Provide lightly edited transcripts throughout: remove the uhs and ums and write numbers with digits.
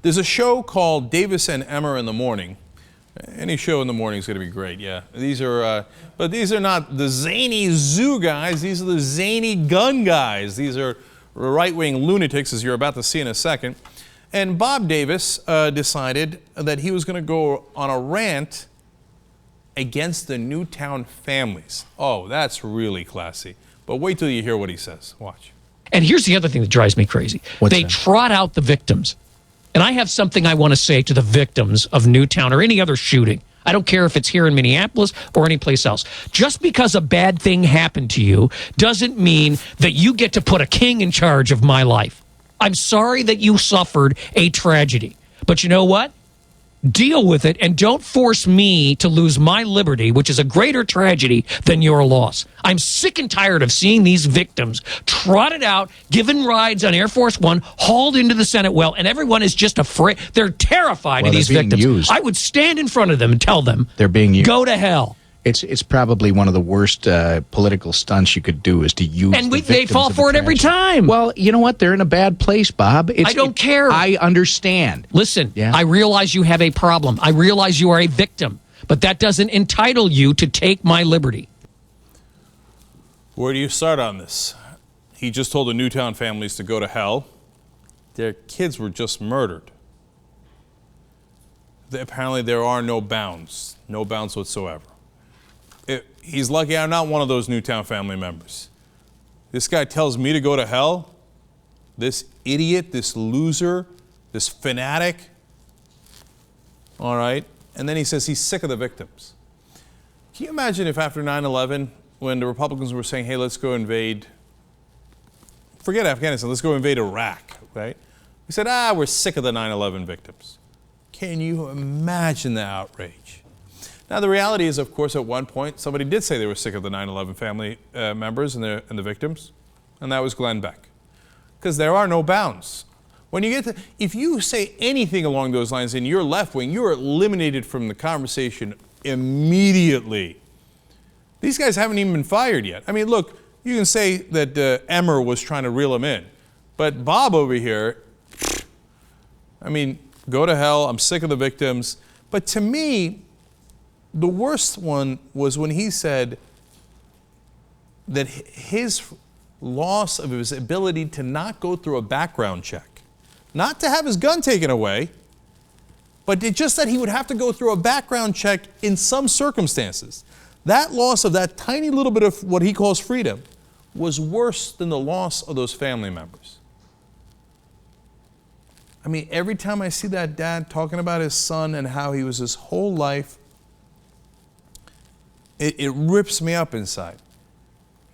There's a show called Davis and Emmer in the morning. Any show in the morning is going to be great, yeah. But these are not the zany zoo guys. These are the zany gun guys. These are right-wing lunatics, as you're about to see in a second. And Bob Davis decided that he was going to go on a rant against the Newtown families. Oh, that's really classy. But wait till you hear what he says. Watch. And here's the other thing that drives me crazy. They trot out the victims. And I have something I want to say to the victims of Newtown or any other shooting. I don't care if it's here in Minneapolis or anyplace else. Just because a bad thing happened to you doesn't mean that you get to put a king in charge of my life. I'm sorry that you suffered a tragedy. But you know what? Deal with it and don't force me to lose my liberty, which is a greater tragedy than your loss. I'm sick and tired of seeing these victims trotted out, given rides on Air Force One, hauled into the Senate well, and everyone is just afraid. They're terrified of these victims. Used. I would stand in front of them and tell them, they're being used. Go to hell. It's probably one of the worst political stunts you could do is to use. And they fall for it every time. Well, you know what? They're in a bad place, Bob. I don't care. I understand. Listen, I realize you have a problem. I realize you are a victim. But that doesn't entitle you to take my liberty. Where do you start on this? He just told the Newtown families to go to hell. Their kids were just murdered. Apparently there are no bounds whatsoever. He's lucky I'm not one of those Newtown family members. This guy tells me to go to hell. This idiot, this loser, this fanatic. All right. And then he says he's sick of the victims. Can you imagine if after 9/11, when the Republicans were saying, hey, let's go invade, forget Afghanistan, let's go invade Iraq, right? We said, we're sick of the 9/11 victims. Can you imagine the outrage? Now, the reality is, of course, at one point, somebody did say they were sick of the 9/11 family members and the victims, and that was Glenn Beck. Because there are no bounds. When you get to, if you say anything along those lines in your left wing, you're eliminated from the conversation immediately. These guys haven't even been fired yet. I mean, look, you can say that Emmer was trying to reel him in, but Bob over here, I mean, go to hell, I'm sick of the victims. But to me, the worst one was when he said that his loss of his ability to not go through a background check, not to have his gun taken away, but just that he would have to go through a background check in some circumstances. That loss of that tiny little bit of what he calls freedom was worse than the loss of those family members. I mean, every time I see that dad talking about his son and how he was his whole life, it rips me up inside.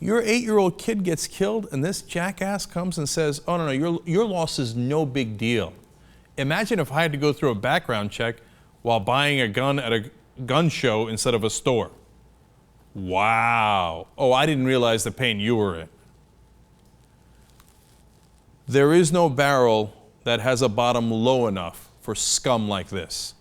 Your 8-year-old kid gets killed and this jackass comes and says, oh, no, your loss is no big deal. Imagine if I had to go through a background check while buying a gun at a gun show instead of a store. Wow. Oh, I didn't realize the pain you were in. There is no barrel that has a bottom low enough for scum like this.